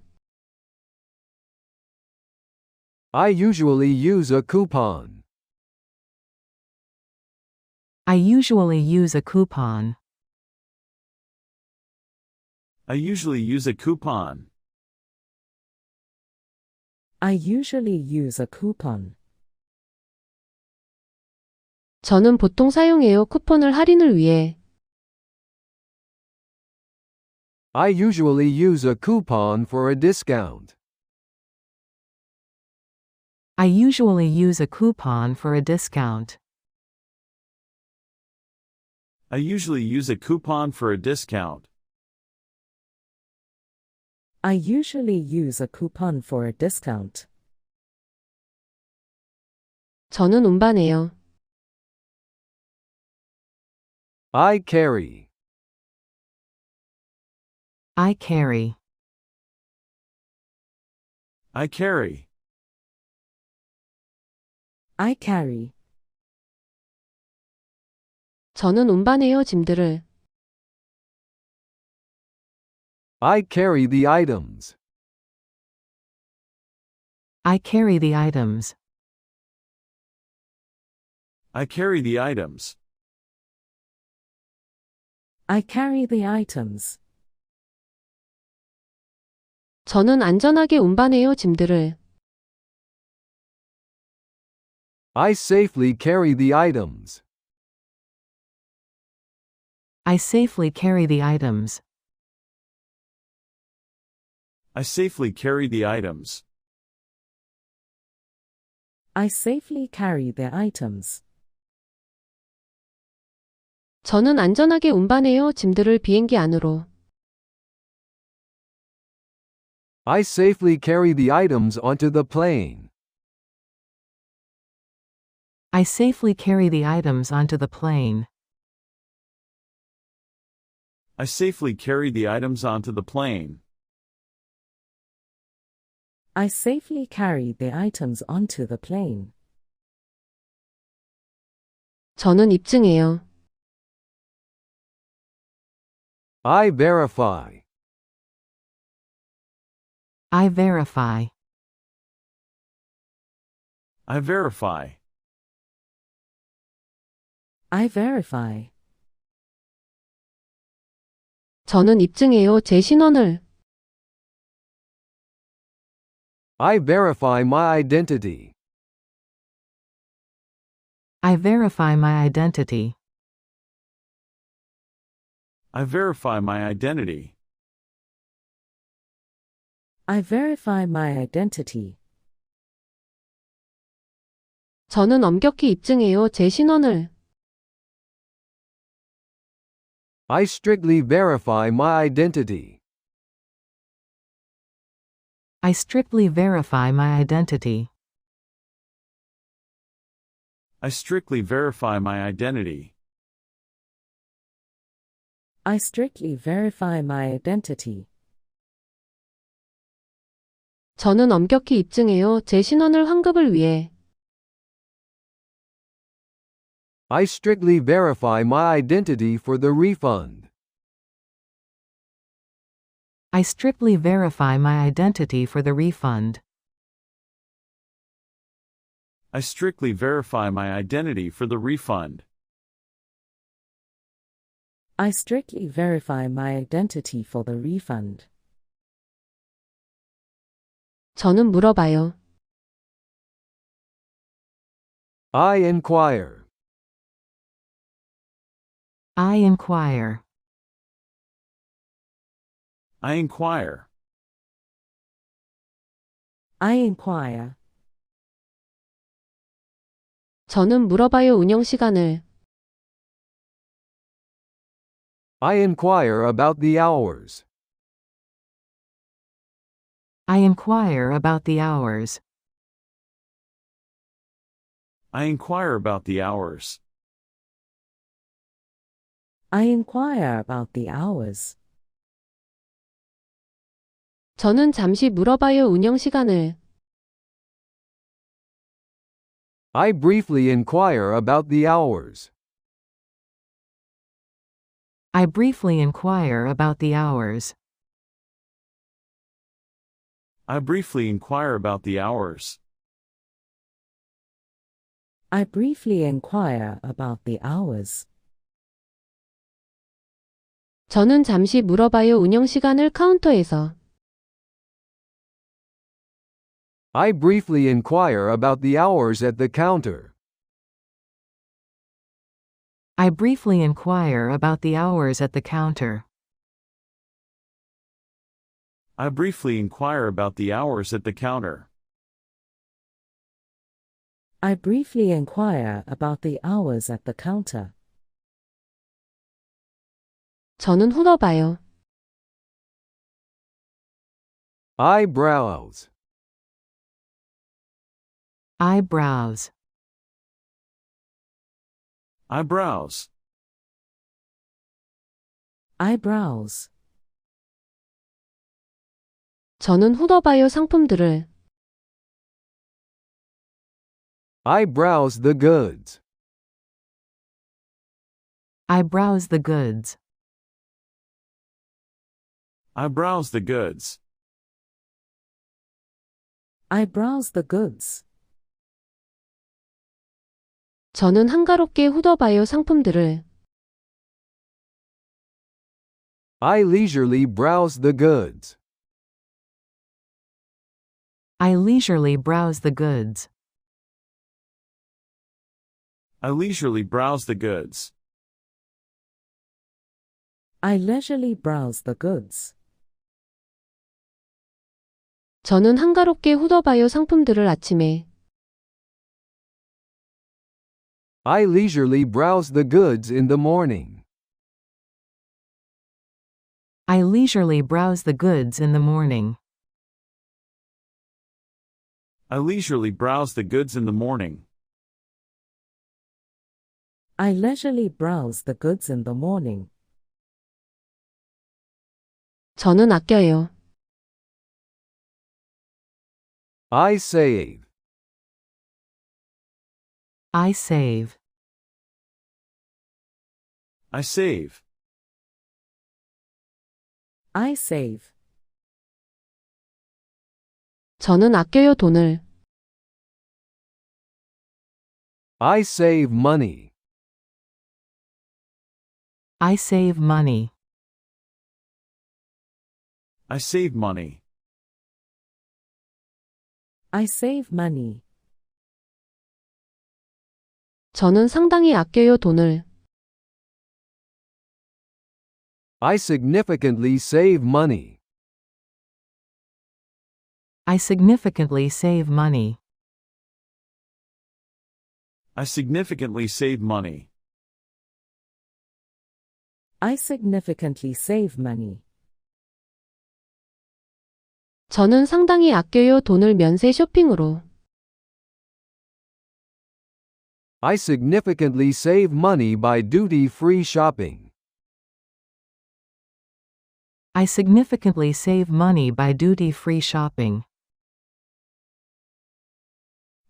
I usually use a coupon. I usually use a coupon. I usually use a coupon. I usually use a coupon. 저는 보통 사용해요 쿠폰을 할인을 위해. I usually use a coupon for a discount. I usually use a coupon for a discount. I usually use a coupon for a discount. I usually use a coupon for a discount. 저는 운반해요. I carry. I carry. I carry. I carry. 저는 운반해요 짐들을. I carry the items. I carry the items. I carry the items. I carry the items. 저는 안전하게 운반해요, 짐들을. I safely carry the items. I safely carry the items. I safely carry the items. I safely carry the items. 저는 안전하게 운반해요, 짐들을 비행기 안으로. I safely carry the items onto the plane. I safely carry the items onto the plane. I safely carry the items onto the plane. I safely carry the items onto the plane. 저는 입증해요. I verify. I verify. I verify. I verify. 저는 입증해요, 제 신원을. I verify my identity. I verify my identity. I verify my identity. I verify my identity. 저는 엄격히 입증해요, 제 신원을. I strictly verify my identity. I strictly verify my identity. I strictly verify my identity. I strictly verify my identity. 저는 엄격히 입증해요, 제 신원을 환급을 위해. I strictly verify my identity for the refund. I strictly verify my identity for the refund. I strictly verify my identity for the refund. I strictly verify my identity for the refund. 저는 물어봐요. I inquire. I inquire. I inquire. I inquire. 저는 물어봐요, 운영 시간을. I inquire about the hours. I inquire about the hours. I inquire about the hours. I inquire about the hours. 저는 잠시 물어봐요, 운영 시간을. I briefly inquire about the hours. I briefly inquire about the hours. I briefly inquire about the hours. I briefly inquire about the hours. 저는 잠시 물어봐요, 운영 시간을 카운터에서. I briefly inquire about the hours at the counter. I briefly inquire about the hours at the counter. I briefly inquire about the hours at the counter. I briefly inquire about the hours at the counter. 저는 훑어봐요. I browse. I browse. I browse. I browse. 저는 훑어봐요, 상품들을. I browse the goods. I browse the goods. I browse the goods. I browse the goods. 저는 한가롭게 훑어봐요, 상품들을. I leisurely browse the goods. I leisurely browse the goods. I leisurely browse the goods. I leisurely browse the goods. 저는 한가롭게 훑어봐요 상품들을 아침에. I leisurely browse the goods in the morning. I leisurely browse the goods in the morning. I leisurely browse the goods in the morning. I leisurely browse the goods in the morning. 저는 아껴요. I save. I save. I save. I save. 저는 아껴요 돈을. I save money. I save money. I save money. I save money. 저는 상당히 아껴요 돈을. I significantly save money. I significantly save money. I significantly save money. I significantly save money. 저는 상당히 아껴요 돈을 면세 쇼핑으로. I significantly save money by duty-free shopping. I significantly save money by duty-free shopping.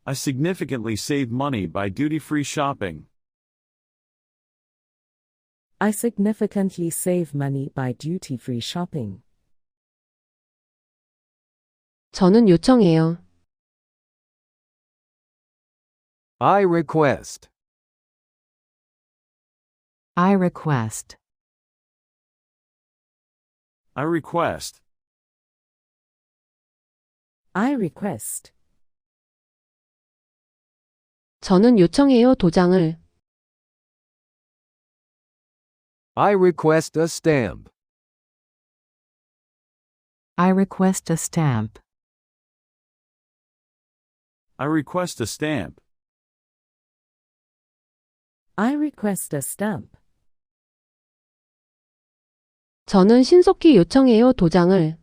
I significantly save money by duty-free shopping. I significantly save money by duty-free shopping. 저는 요청해요. I request. I request. I request. I request. 저는 요청해요 도장을. I request a stamp. I request a stamp. I request a stamp. I request a stamp. 저는 신속히 요청해요 도장을.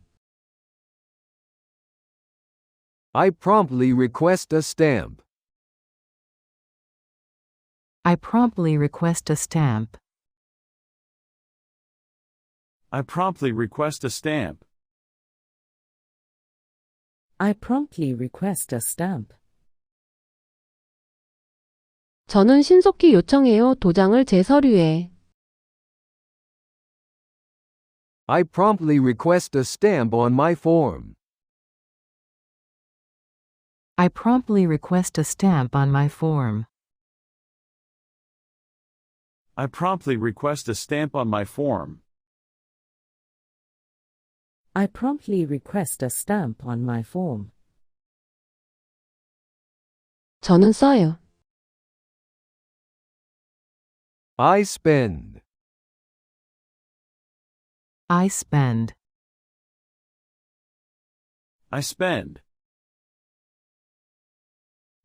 I promptly request a stamp. I promptly request a stamp. I promptly request a stamp. I promptly request a stamp. 저는 신속히 요청해요 도장을 제 서류에. I promptly request a stamp on my form. I promptly request a stamp on my form. I promptly request a stamp on my form. I promptly request a stamp on my form. 저는 써요. I spend. I spend. I spend.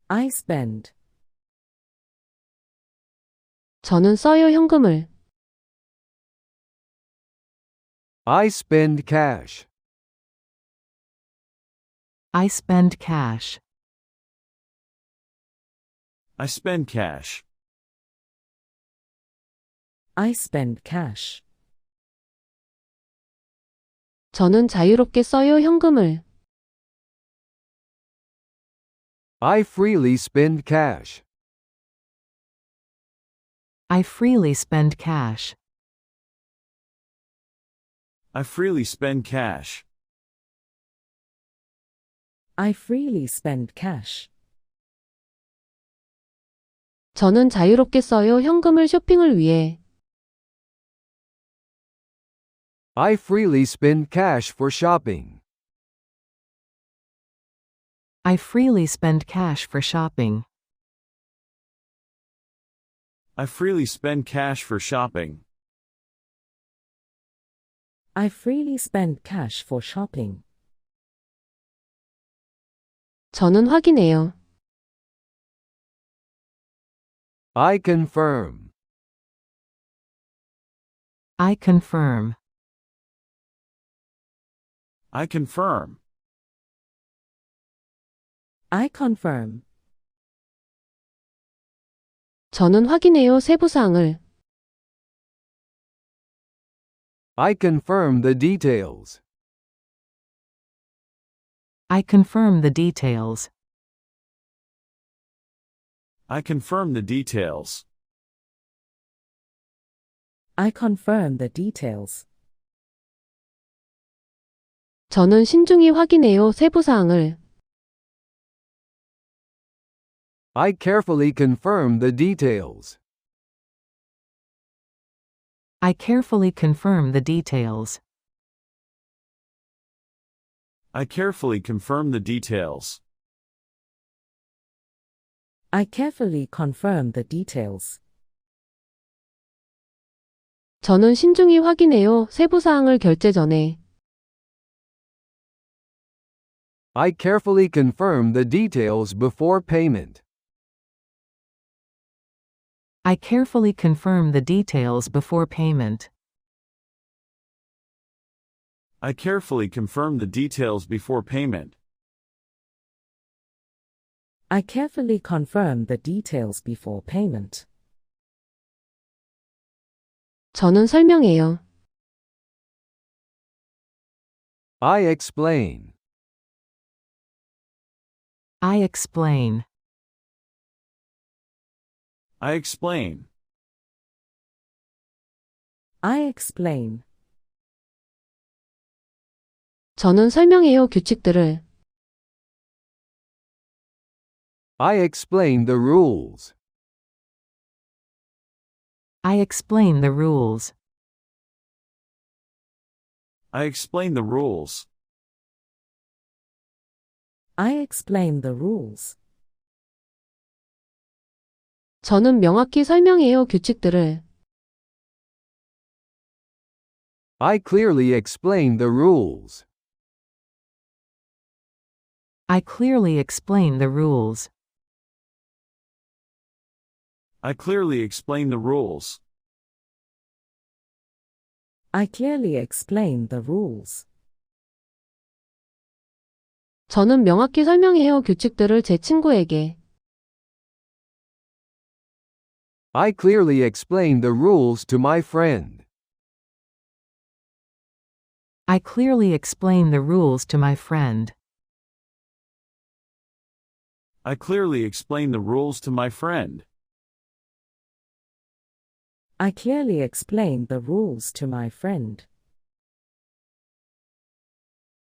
I spend. 저는 써요 현금을. I spend cash. I spend cash. I spend cash. I spend cash. 저는 자유롭게 써요 현금을. I freely spend cash. I freely spend cash. I freely spend cash. I freely spend cash. 저는 자유롭게 써요 현금을 쇼핑을 위해. I freely spend cash for shopping. I freely spend cash for shopping. I freely spend cash for shopping. I freely spend cash for shopping. 저는 확인해요. I confirm. I confirm. I confirm. I confirm. 저는 확인해요. 세부사항을. I confirm the details. I confirm the details. I confirm the details. I confirm the details. 저는 신중히 확인해요. 세부사항을. I carefully confirm the details. I carefully confirm the details. I carefully confirm the details. I carefully confirm the details. 저는 신중히 확인해요. 세부사항을 결제 전에. I carefully confirm the details before payment. I carefully confirm the details before payment. I carefully confirm the details before payment. I carefully confirm the details before payment. 저는 설명해요. I explain. I explain. I explain. I explain. 저는 설명해요. 규칙들을. I explain the rules. I explain the rules. I explain the rules. I explain the rules. 저는 명확히 설명해요. 규칙들을. I clearly explain the rules. I clearly explain the rules. I clearly explain the rules. I clearly explain the rules. 저는 명확히 설명해요. 규칙들을 제 친구에게. I clearly explain the rules to my friend. I clearly explain the rules to my friend. I clearly explain the rules to my friend. I clearly explain the rules to my friend.